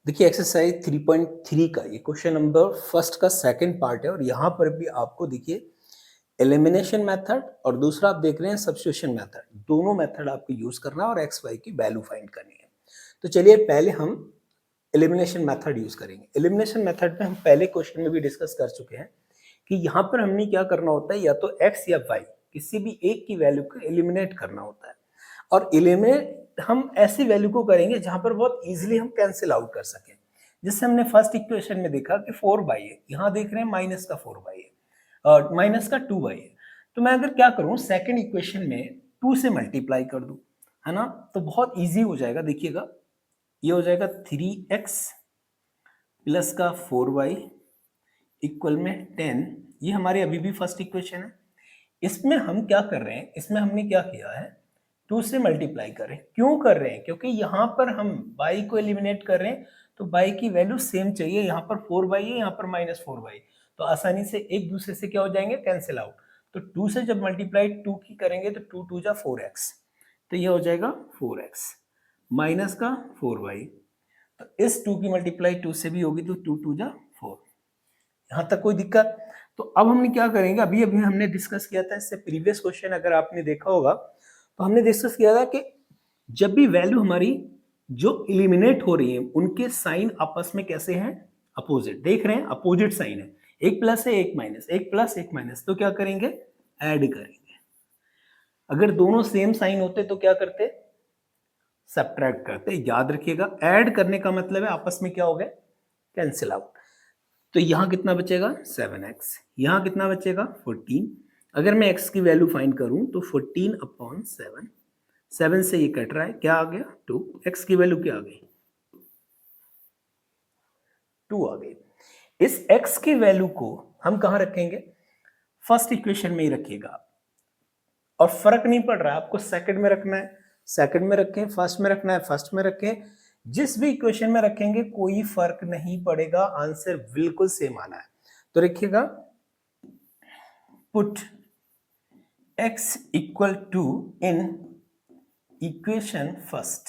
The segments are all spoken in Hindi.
देखिए एक्सरसाइज 3.3 का ये क्वेश्चन नंबर फर्स्ट का सेकंड पार्ट है और यहाँ पर भी आपको देखिए एलिमिनेशन मेथड और दूसरा आप देख रहे हैं सब्स्टिट्यूशन मेथड, दोनों मेथड आपको यूज करना है और एक्स वाई की वैल्यू फाइंड करनी है। तो चलिए पहले हम एलिमिनेशन मेथड यूज करेंगे। एलिमिनेशन मेथड में हम पहले क्वेश्चन में भी डिस्कस कर चुके हैं कि यहाँ पर हमने क्या करना होता है, या तो एक्स या वाई किसी भी एक की वैल्यू को एलिमिनेट करना होता है। और एलिमिनेट हम ऐसी वैल्यू को करेंगे जहां पर बहुत इजीली हम कैंसिल आउट कर सकें। जिससे हमने फर्स्ट इक्वेशन में देखा कि 4y है, यहाँ देख रहे हैं माइनस का 4y है, माइनस का 2y है। तो मैं अगर क्या करूं, सेकंड इक्वेशन में 2 से मल्टीप्लाई कर दूं, है ना, तो बहुत इजी हो जाएगा। देखिएगा ये हो जाएगा 3x प्लस का 4y इक्वल में 10। ये हमारे अभी भी फर्स्ट इक्वेशन है। इसमें हम क्या कर रहे हैं, इसमें हमने क्या किया है, 2 से मल्टीप्लाई कर रहे हैं। क्यों कर रहे हैं, क्योंकि यहाँ पर हम y को एलिमिनेट कर रहे हैं तो y की वैल्यू सेम चाहिए। यहाँ पर 4y है, यहाँ पर -4y, तो आसानी से एक दूसरे से क्या हो जाएंगे, कैंसिल आउट। तो 2 से जब मल्टीप्लाई 2 की करेंगे तो 2 2 जा 4x, तो ये हो जाएगा 4x माइनस का 4y। तो इस 2 की मल्टीप्लाई 2 से भी होगी तो 2 2 जा 4। यहाँ तक कोई दिक्कत? तो अब हमने क्या करेंगे, अभी अभी हमने डिस्कस किया था, इससे प्रीवियस क्वेश्चन अगर आपने देखा होगा तो हमने डिस्कस किया था कि जब भी वैल्यू हमारी जो एलिमिनेट हो रही है उनके साइन आपस में कैसे हैं, अपोजिट। देख रहे हैं अपोजिट साइन है, एक प्लस है एक माइनस, एक प्लस एक माइनस, तो क्या करेंगे, ऐड करेंगे। अगर दोनों सेम साइन होते तो क्या करते, सब्ट्रैक्ट करते। याद रखिएगा ऐड करने का मतलब है आपस में क्या हो गए, कैंसिल आउट। तो यहाँ कितना बचेगा 7x, यहाँ कितना बचेगा 14। अगर मैं x की वैल्यू फाइंड करूं तो 14/7, 7 से ये कट रहा है, क्या आ गया 2। x की वैल्यू क्या आ गई, 2 आ गई। इस x की वैल्यू को हम कहां रखेंगे, फर्स्ट इक्वेशन में ही रखिएगा। और फर्क नहीं पड़ रहा है आपको सेकंड में रखना है सेकंड में रखें, फर्स्ट में रखना है फर्स्ट में रखें, जिस भी इक्वेशन में रखेंगे कोई फर्क नहीं पड़ेगा, आंसर बिल्कुल सेम आना है। तो रखिएगा put x equal to in equation first.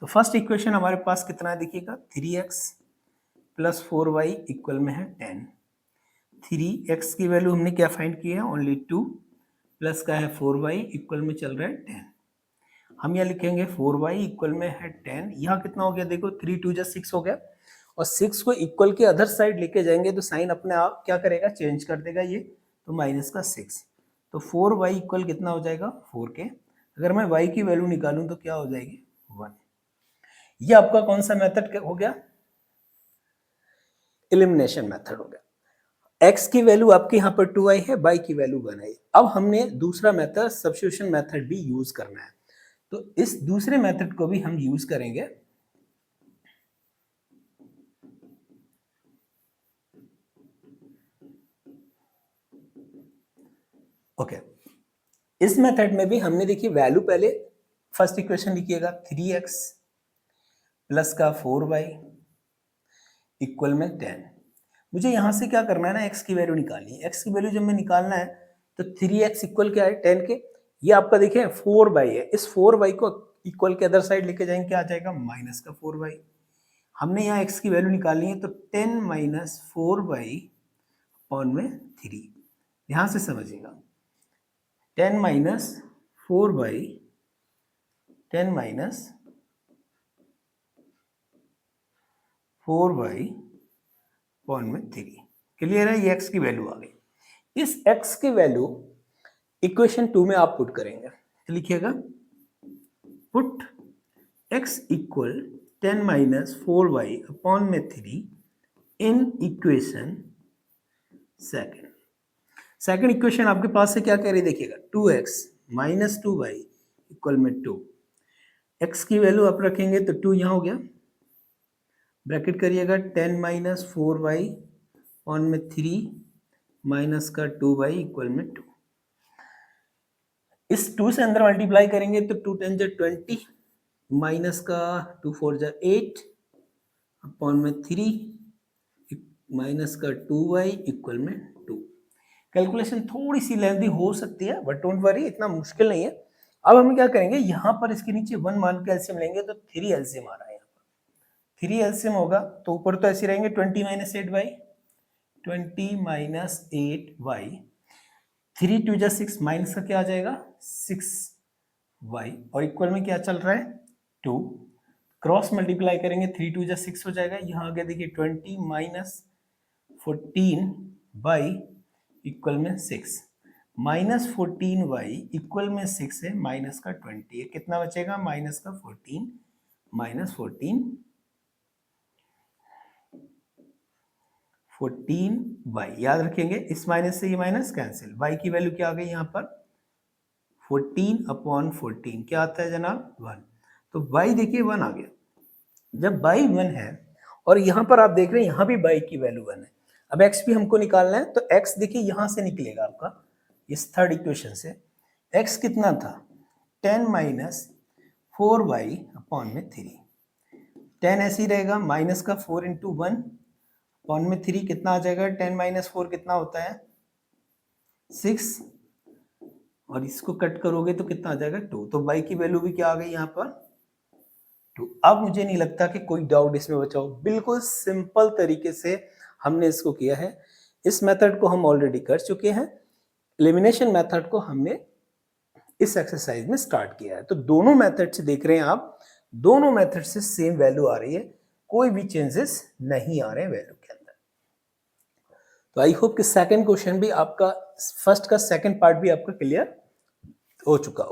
तो फर्स्ट इक्वेशन हमारे पास कितना है, देखिएगा 3x प्लस 4y इक्वल में है 10। 3x की वैल्यू हमने क्या फाइंड की है, ओनली 2, प्लस का है 4y इक्वल में चल रहा है 10। हम यहाँ लिखेंगे 4y इक्वल में है 10। यहाँ कितना हो गया, देखो 3 2 जा 6 हो गया, और 6 को इक्वल के अदर साइड लेके जाएंगे तो साइन अपने आप क्या करेगा, चेंज कर देगा ये, तो माइनस का 6। तो 4y इक्वल कितना हो जाएगा 4 के। अगर मैं y की वैल्यू निकालूं तो क्या हो जाएगी 1। ये आपका कौन सा मेथड हो गया, एलिमिनेशन मेथड हो गया। x की वैल्यू आपके यहाँ पर 2 आई है, y की वैल्यू 1 आई। अब हमने दूसरा मेथड सब्स्टिट्यूशन मेथड भी यूज करना है, तो इस दूसरे मेथड को भी हम यूज करेंगे। ओके, इस मेथड में भी हमने देखिए वैल्यू पहले फर्स्ट इक्वेशन लिखिएगा 3x प्लस का 4y इक्वल में 10। मुझे यहां से क्या करना है ना, x की वैल्यू निकालनी है। x की वैल्यू जब मैं निकालना है तो 3x इक्वल क्या है 10 के, ये आपका देखिए 4y है, इस 4y को इक्वल के अदर साइड लेके जाएंगे, क्या आ जाएगा माइनस का 4y। हमने यहाँ x की वैल्यू निकालनी है तो 10 माइनस 4y अपॉन में 3। ध्यान से समझिएगा, 10 minus 4y, 10 minus 4y upon में 3। क्लियर है, ये x की वैल्यू आ गई। इस x की वैल्यू इक्वेशन 2 में आप पुट करेंगे, तो लिखिएगा put x equal 10 minus 4y upon में 3 in equation second. Second equation आपके पास से क्या कह रही है, देखिएगा 2x माइनस 2y इक्वल में 2। x की वैल्यू आप रखेंगे तो 2 यहाँ हो गया, ब्रैकेट करिएगा 10 माइनस 4y अपॉन में 3 माइनस का 2y इक्वल में 2। इस 2 से अंदर मल्टीप्लाई करेंगे तो 2 10 जा 20 माइनस का 2 4 जा 8 अपॉन में 3 माइनस का 2y इक्वल में 2। कैलकुलेशन थोड़ी सी लेंथी हो सकती है बट डोंट वरी, इतना मुश्किल नहीं है। अब हम क्या करेंगे, यहाँ पर इसके नीचे 1 मान के एलसीएम लेंगे तो 3 एलसीएम आ रहा है यहाँ पर, 3 एलसीएम होगा तो ऊपर तो ऐसे रहेंगे 20 माइनस 8y, 20 माइनस 8y, 3 2 जा 6, माइनस का क्या आ जाएगा 6y, और इक्वल में क्या चल रहा है 2, क्रॉस मल्टीप्लाई करेंगे 3 2 जा 6 हो जाएगा, यहाँ आ गया देखिए 20 माइनस 14y इक्वल में 6, माइनस 14y इक्वल में 6 है, माइनस का 20 है, कितना बचेगा माइनस का 14, माइनस 14y, याद रखेंगे इस माइनस से ये माइनस कैंसिल, y की वैल्यू क्या आ गई यहाँ पर 14/14, क्या आता है जनाब 1, तो y देखिए 1 आ गया। जब y 1 है और यहाँ पर आप देख रहे हैं यहाँ भी y की वैल्यू 1 है, अब x भी हमको निकालना है, तो x देखिए यहाँ से निकलेगा आपका इस थर्ड इक्वेशन से, x कितना था 10 माइनस 4y अपॉन में 3, 10 ऐसे ही रहेगा, माइनस का 4 इंटू 1 अपॉन में 3 कितना आ जाएगा, 10 माइनस 4 कितना होता है 6, और इसको कट करोगे तो कितना आ जाएगा 2, तो y की वैल्यू भी क्या आ गई यहाँ पर 2। अब मुझे नहीं लगता कि कोई डाउट इसमें बचा हो, बिल्कुल सिंपल तरीके से हमने इसको किया है, इस मेथड को हम ऑलरेडी कर चुके हैं, एलिमिनेशन मेथड को हमने इस एक्सरसाइज में स्टार्ट किया है, तो दोनों मेथड से देख रहे हैं आप, दोनों मेथड से सेम वैल्यू आ रही है, कोई भी चेंजेस नहीं आ रहे हैं वैल्यू के अंदर। तो आई होप कि सेकंड क्वेश्चन भी आपका, फर्स्ट का सेकंड पार्ट भी आपका क्लियर हो चुका होगा।